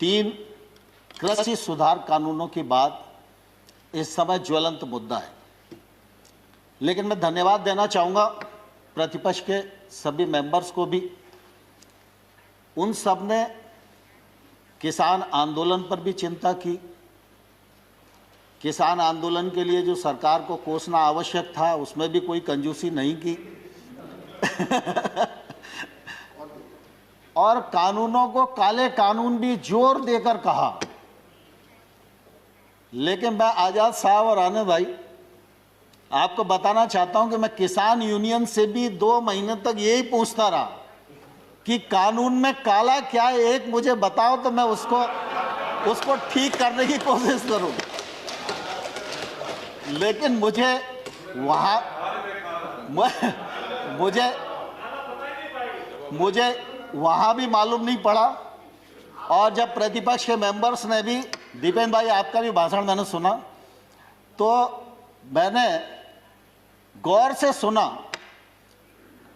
तीन कृषि सुधार कानूनों की बात इस समय ज्वलंत मुद्दा है, लेकिन मैं धन्यवाद देना चाहूँगा प्रतिपक्ष के सभी मेंबर्स को भी। उन सब ने किसान आंदोलन पर भी चिंता की, किसान आंदोलन के लिए जो सरकार को कोसना आवश्यक था उसमें भी कोई कंजूसी नहीं की और कानूनों को काले कानून भी जोर देकर कहा। लेकिन मैं आज़ाद साहब और आनंद भाई आपको बताना चाहता हूं कि मैं किसान यूनियन से भी 2 महीने तक यही पूछता रहा कि कानून में काला क्या है, एक मुझे बताओ तो मैं उसको ठीक करने की कोशिश करूं। लेकिन मुझे वहां भी मालूम नहीं पड़ा। और जब प्रतिपक्ष के मेंबर्स ने भी, दीपेंद्र भाई आपका भी भाषण मैंने सुना, तो मैंने गौर से सुना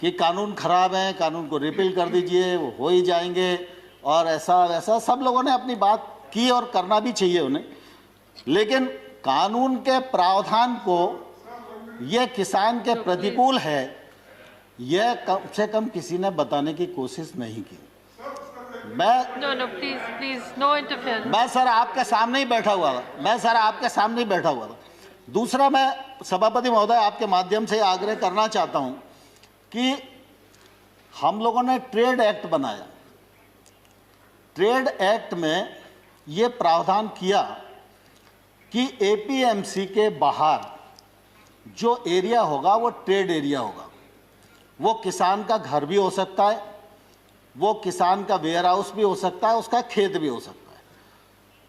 कि कानून खराब है, कानून को रिपील कर दीजिए, वो हो ही जाएंगे और ऐसा वैसा सब लोगों ने अपनी बात की और करना भी चाहिए उन्हें। लेकिन कानून के प्रावधान को यह किसान के प्रतिकूल है, यह कम से कम किसी ने बताने की कोशिश नहीं की। मैं सर आपके सामने ही बैठा हुआ था। दूसरा, मैं सभापति महोदय आपके माध्यम से आग्रह करना चाहता हूं कि हम लोगों ने ट्रेड एक्ट बनाया। ट्रेड एक्ट में ये प्रावधान किया कि एपीएमसी के बाहर जो एरिया होगा वो ट्रेड एरिया होगा। वो किसान का घर भी हो सकता है, वो किसान का वेयर हाउस भी हो सकता है, उसका खेत भी हो सकता है।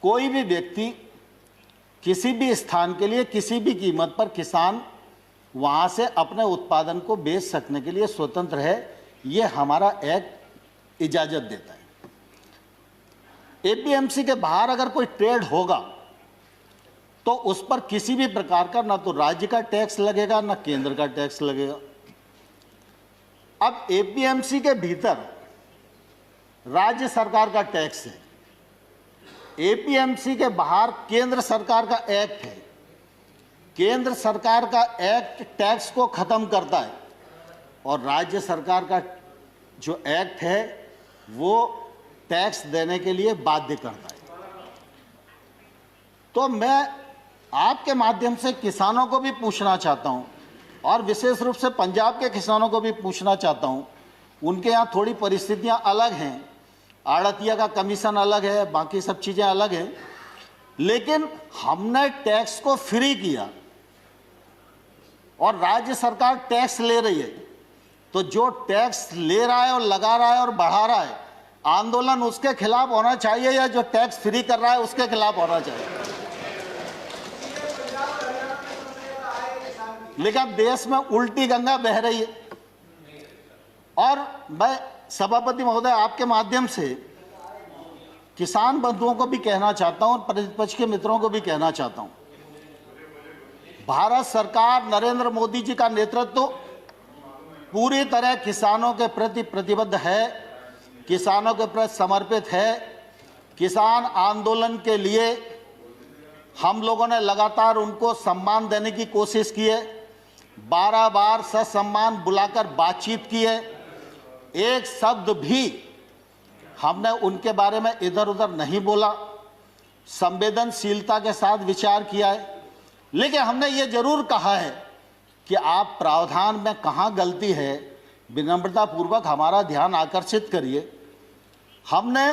कोई भी व्यक्ति किसी भी स्थान के लिए किसी भी कीमत पर किसान वहाँ से अपने उत्पादन को बेच सकने के लिए स्वतंत्र है, ये हमारा एक्ट इजाज़त देता है। एपीएमसी के बाहर अगर कोई ट्रेड होगा तो उस पर किसी भी प्रकार का ना तो राज्य का टैक्स लगेगा ना केंद्र का टैक्स लगेगा। अब एपीएमसी के भीतर राज्य सरकार का टैक्स है, एपीएमसी के बाहर केंद्र सरकार का एक्ट है। केंद्र सरकार का एक्ट टैक्स को खत्म करता है और राज्य सरकार का जो एक्ट है वो टैक्स देने के लिए बाध्य करता है। तो मैं आपके माध्यम से किसानों को भी पूछना चाहता हूं और विशेष रूप से पंजाब के किसानों को भी पूछना चाहता हूं। उनके यहाँ थोड़ी परिस्थितियां अलग हैं, आड़तिया का कमीशन अलग है, बाकी सब चीज़ें अलग हैं, लेकिन हमने टैक्स को फ्री किया और राज्य सरकार टैक्स ले रही है। तो जो टैक्स ले रहा है और लगा रहा है और बढ़ा रहा है, आंदोलन उसके खिलाफ होना चाहिए या जो टैक्स फ्री कर रहा है उसके खिलाफ होना चाहिए। लेकिन देश में उल्टी गंगा बह रही है और मैं सभापति महोदय आपके माध्यम से किसान बंधुओं को भी कहना चाहता हूं और प्रतिपक्ष के मित्रों को भी कहना चाहता हूं, भारत सरकार नरेंद्र मोदी जी का नेतृत्व पूरी तरह किसानों के प्रति प्रतिबद्ध है, किसानों के प्रति समर्पित है। किसान आंदोलन के लिए हम लोगों ने लगातार उनको सम्मान देने की कोशिश की है, 12 बार ससम्मान बुलाकर बातचीत की है। एक शब्द भी हमने उनके बारे में इधर उधर नहीं बोला, संवेदनशीलता के साथ विचार किया है। लेकिन हमने ये जरूर कहा है कि आप प्रावधान में कहाँ गलती है, विनम्रता पूर्वक हमारा ध्यान आकर्षित करिए। हमने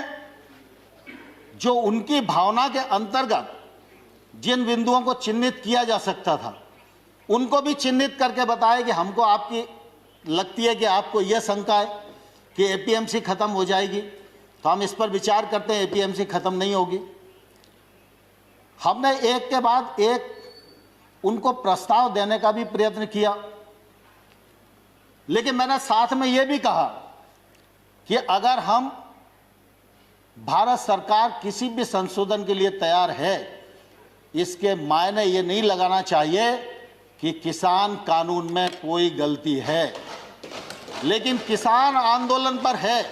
जो उनकी भावना के अंतर्गत जिन बिंदुओं को चिन्हित किया जा सकता था उनको भी चिन्हित करके बताया कि हमको आपकी लगती है कि आपको यह शंका है कि एपीएमसी खत्म हो जाएगी, तो हम इस पर विचार करते हैं। एपीएमसी खत्म नहीं होगी। हमने एक के बाद एक उनको प्रस्ताव देने का भी प्रयत्न किया, लेकिन मैंने साथ में यह भी कहा कि अगर हम भारत सरकार किसी भी संशोधन के लिए तैयार है, इसके मायने ये नहीं लगाना चाहिए कि किसान कानून में कोई गलती है, लेकिन किसान आंदोलन पर है।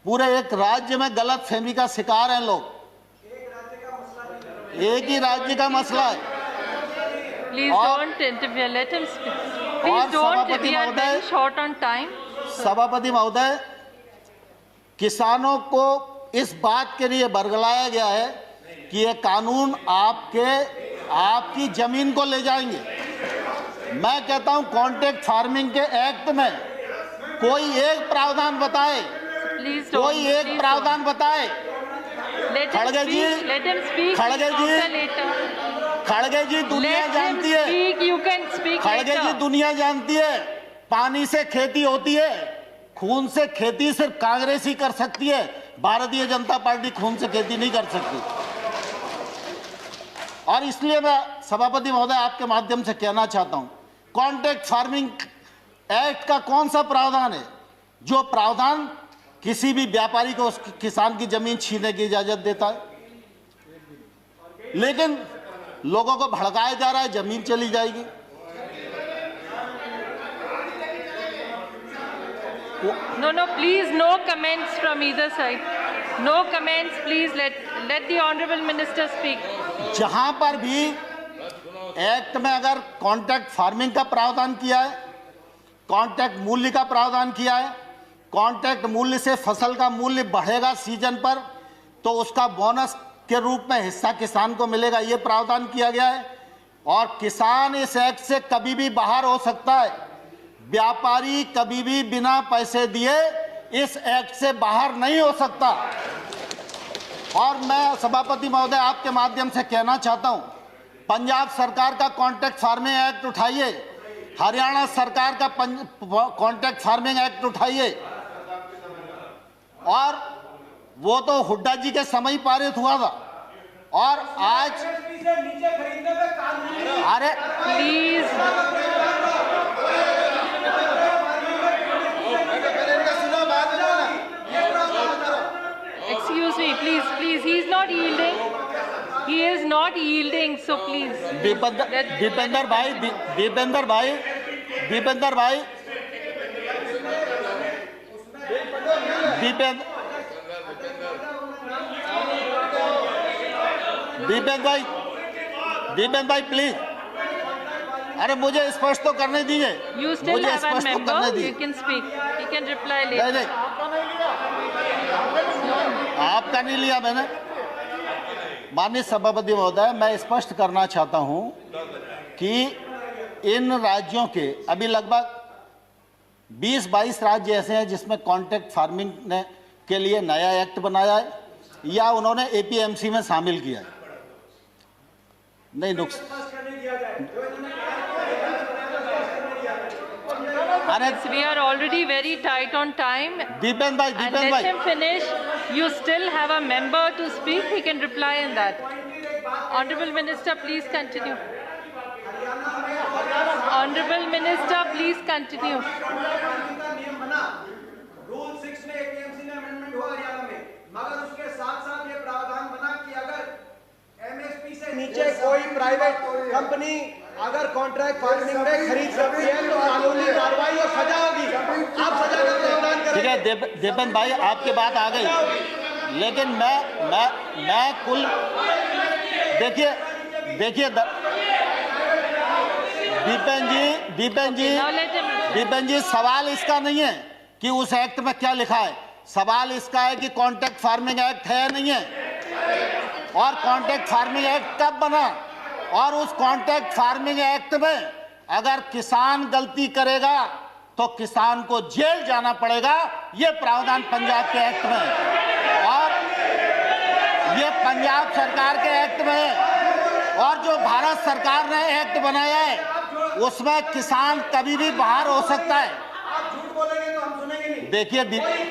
पूरे एक राज्य में गलत फहमी का शिकार हैं लोग। एक ही राज्य का मसला है। Please don't interfere. Let him speak. Please don't. We are very short on time. सभापति महोदय, किसानों को इस बात के लिए बरगलाया गया है कि ये कानून आपकी जमीन को ले जाएंगे। मैं कहता हूं कॉन्ट्रैक्ट फार्मिंग के एक्ट में कोई एक प्रावधान बताए, कोई एक प्रावधान बताए। खड़गे जी, खड़गे जी दुनिया जानती है, खड़गे जी दुनिया जानती है, पानी से खेती होती है, खून से खेती सिर्फ कांग्रेस ही कर सकती है, भारतीय जनता पार्टी खून से खेती नहीं कर सकती। और इसलिए मैं सभापति महोदय आपके माध्यम से कहना चाहता हूं, कॉन्ट्रैक्ट फार्मिंग एक्ट का कौन सा प्रावधान है जो प्रावधान किसी भी व्यापारी को उस किसान की जमीन छीनने की इजाजत देता है? लेकिन लोगों को भड़काया जा रहा है, जमीन चली जाएगी। No, please, no comments from either side. No comments, please. Let the honorable minister speak. जहां पर भी एक्ट में अगर कॉन्ट्रैक्ट फार्मिंग का प्रावधान किया है, कॉन्ट्रैक्ट मूल्य का प्रावधान किया है, कॉन्ट्रैक्ट मूल्य से फसल का मूल्य बढ़ेगा सीजन पर, तो उसका बोनस के रूप में हिस्सा किसान को मिलेगा, ये प्रावधान किया गया है। और किसान इस एक्ट से कभी भी बाहर हो सकता है, व्यापारी कभी भी बिना पैसे दिए इस एक्ट से बाहर नहीं हो सकता। और मैं सभापति महोदय आपके माध्यम से कहना चाहता हूं, पंजाब सरकार का कॉन्ट्रैक्ट फार्मिंग एक्ट उठाइए, हरियाणा सरकार का कॉन्ट्रैक्ट फार्मिंग एक्ट उठाइए, और वो तो हुड्डा जी के समय ही पारित हुआ था। और आज अरे please, excuse me, please, he is not yielding. He is not yielding, so please. Deependra भाई, दीपेंद्र भाई प्लीज, अरे मुझे स्पष्ट तो करने दीजिए। You still have a member. You can speak. He can reply later. नहीं, आपका नहीं लिया मैंने। माननीय सभापति महोदय, मैं स्पष्ट करना चाहता हूं कि इन राज्यों के अभी लगभग 20-22 राज्य ऐसे हैं जिसमें कॉन्ट्रैक्ट फार्मिंग ने के लिए नया एक्ट बनाया है या उन्होंने एपीएमसी में शामिल किया है। नहीं We are already very tight on time. Deepen bhai. Let him finish. You still have a member to speak. He can reply in that. Honorable Minister, please continue. Honorable Minister, please continue. Rule 6 में APMC में amendment हुआ हरियाणा में, मगर उसके साथ-साथ ये प्रावधान बना कि अगर एमएसपी से नीचे कोई प्राइवेट कंपनी अगर कॉन्ट्रैक्ट फार्मिंग में खरीद सकती है तो कानूनी कार्रवाई और सजा होगी। आप सजा का प्रावधान करें। ठीक है देवेंद्र भाई, आपकी बात आ गई, लेकिन मैं कुल देखिए दीपेन जी सवाल इसका नहीं है कि उस एक्ट में क्या लिखा है, सवाल इसका है कि कॉन्ट्रैक्ट फार्मिंग एक्ट है या नहीं है, और कॉन्ट्रैक्ट फार्मिंग एक्ट कब बना, और उस कॉन्ट्रैक्ट फार्मिंग एक्ट में अगर किसान गलती करेगा तो किसान को जेल जाना पड़ेगा, ये प्रावधान पंजाब के एक्ट में है, और ये पंजाब सरकार के एक्ट में है। और जो भारत सरकार ने एक्ट बनाया है उसमें किसान कभी भी बाहर हो सकता है। देखिए दीपेन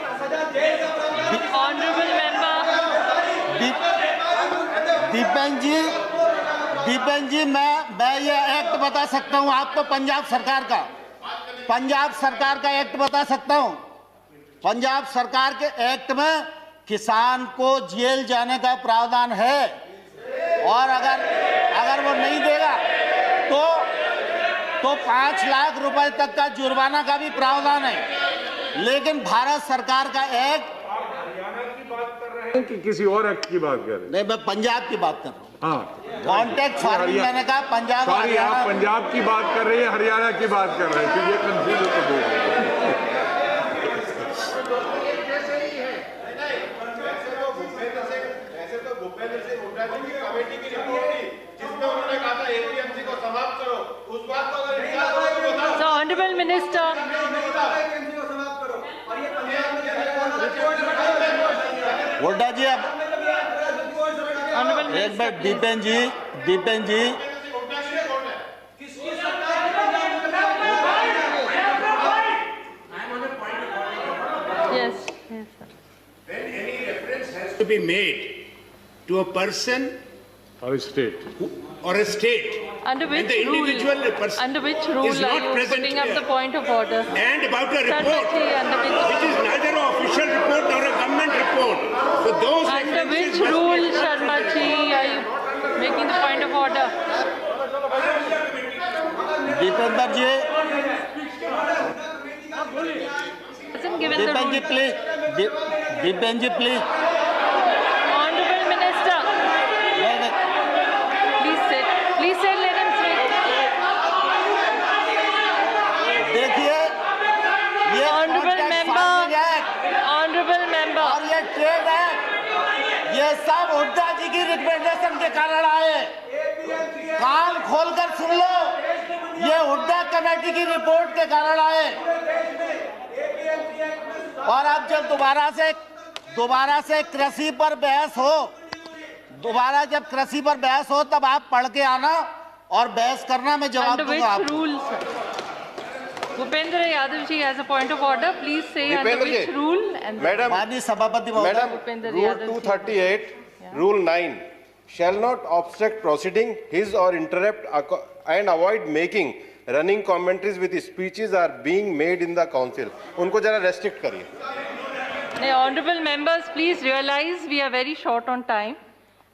जी मैं ये एक्ट बता सकता हूं आपको, पंजाब सरकार का एक्ट बता सकता हूं। पंजाब सरकार के एक्ट में किसान को जेल जाने का प्रावधान है, और अगर वो नहीं देगा तो 5 लाख रुपए तक का जुर्माना का भी प्रावधान है। लेकिन भारत सरकार का एक्ट बात कर रहे हैं कि किसी और एक्ट की बात कर रहे हैं? नहीं, मैं पंजाब की बात कर रहा हूँ। हाँ, कॉन्ट्रैक्ट फार्मिंग मैंने कहा पंजाब सॉरी, आप हरियाणा। पंजाब की बात कर रहे हैं, हरियाणा की बात कर रहे हैं, तो ये कंफ्यूज होकर बोल रहे हैं। ऐसे तो भूपेंद्र सिंह हुड्डा जी की कमेटी की रिपोर्ट थी जिसमें उन्होंने कहा था एपीएमसी को समाप्त करो, उस बात को अगर इनकार करो तो बताओ। So, Honorable Minister, एपीएमसी को समाप्त करो और ये पंजाब में हुड्डा जी, अब Honorable एक Minister, मिनट, दीपेन जी, हुड्डा की रिपोर्ट है। किसकी सरकार yes, yes, sir. When any reference has to be made to a person और state or a state, Under and which the individual rule? person Under which rule is are not you present putting up here, the point of order? and about a Sir, report Bhatti, under which is neither an official report nor a government report, so those Under references which must be rule, Sharma ji, are you making the point of order? Deependra ji, Hasn't given the Deepen ji rule. Please, Deepen ji please. Honorable Minister, please sit, let him speak. देखिए, ये Honorable Contract member, Farming Act Honorable member. और ये trade act, ये सब हुड्डा जी की recommendation के कारण आए। कान खोलकर सुन लो, ये हुड्डा कमेटी की रिपोर्ट के कारण आए। और अब जब दोबारा से कृषि पर बहस हो, दोबारा जब कृषि पर बहस हो, तब आप पढ़ के आना और बहस करना, मैं जवाब Under दूंगा which आपको। rule, sir? Bhupendra Yadav ji has a point of order. Please say under Bhupendra which ji, rule and madam माननीय सभापति महोदय, madam Bhupendra rule Yadav ji. 238 rule 9 shall not obstruct proceeding his or interrupt and avoid making running commentaries with speeches are being made in the council. उनको जरा restrict करिए। Now, honorable members, please realize we are very short on time.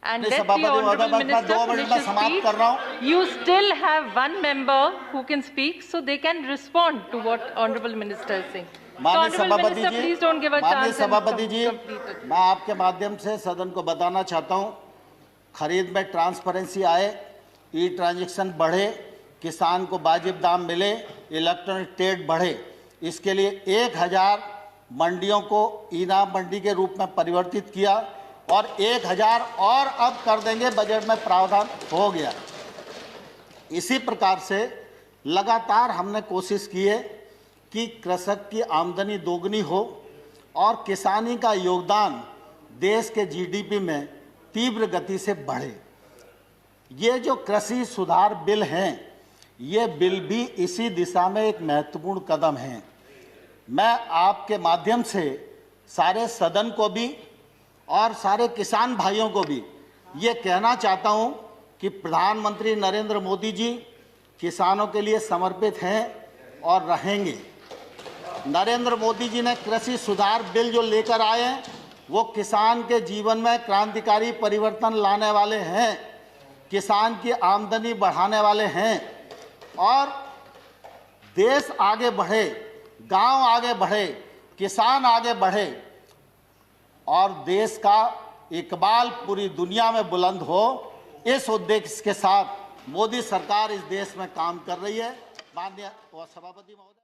And नहीं, let सभापति the महोदय, honorable मैं minister 2 minute finish में his समाप्त speech. कर रहा हूँ। You still have one member who can speak, so they can respond to what honorable minister is saying. So, माननीय honorable सभापति minister, ji, please don't give a माननीय chance. and सभापति जी, complete it. मैं आपके माध्यम से सदन को बताना चाहता हूं, खरीद में ट्रांसपेरेंसी आए, ई ट्रांजैक्शन बढ़े, किसान को वाजिब दाम मिले, इलेक्ट्रॉनिक ट्रेड बढ़े, इसके लिए 1000 मंडियों को इनाम मंडी के रूप में परिवर्तित किया और 1000 और अब कर देंगे, बजट में प्रावधान हो गया। इसी प्रकार से लगातार हमने कोशिश की है कि कृषक की आमदनी दोगुनी हो और किसानी का योगदान देश के जीडीपी में तीव्र गति से बढ़े। ये जो कृषि सुधार बिल हैं, ये बिल भी इसी दिशा में एक महत्वपूर्ण कदम है। मैं आपके माध्यम से सारे सदन को भी और सारे किसान भाइयों को भी ये कहना चाहता हूँ कि प्रधानमंत्री नरेंद्र मोदी जी किसानों के लिए समर्पित हैं और रहेंगे। नरेंद्र मोदी जी ने कृषि सुधार बिल जो लेकर आए हैं, वो किसान के जीवन में क्रांतिकारी परिवर्तन लाने वाले हैं, किसान की आमदनी बढ़ाने वाले हैं और देश आगे बढ़े, गांव आगे बढ़े, किसान आगे बढ़े और देश का इकबाल पूरी दुनिया में बुलंद हो, इस उद्देश्य के साथ मोदी सरकार इस देश में काम कर रही है। माननीय सभापति महोदय।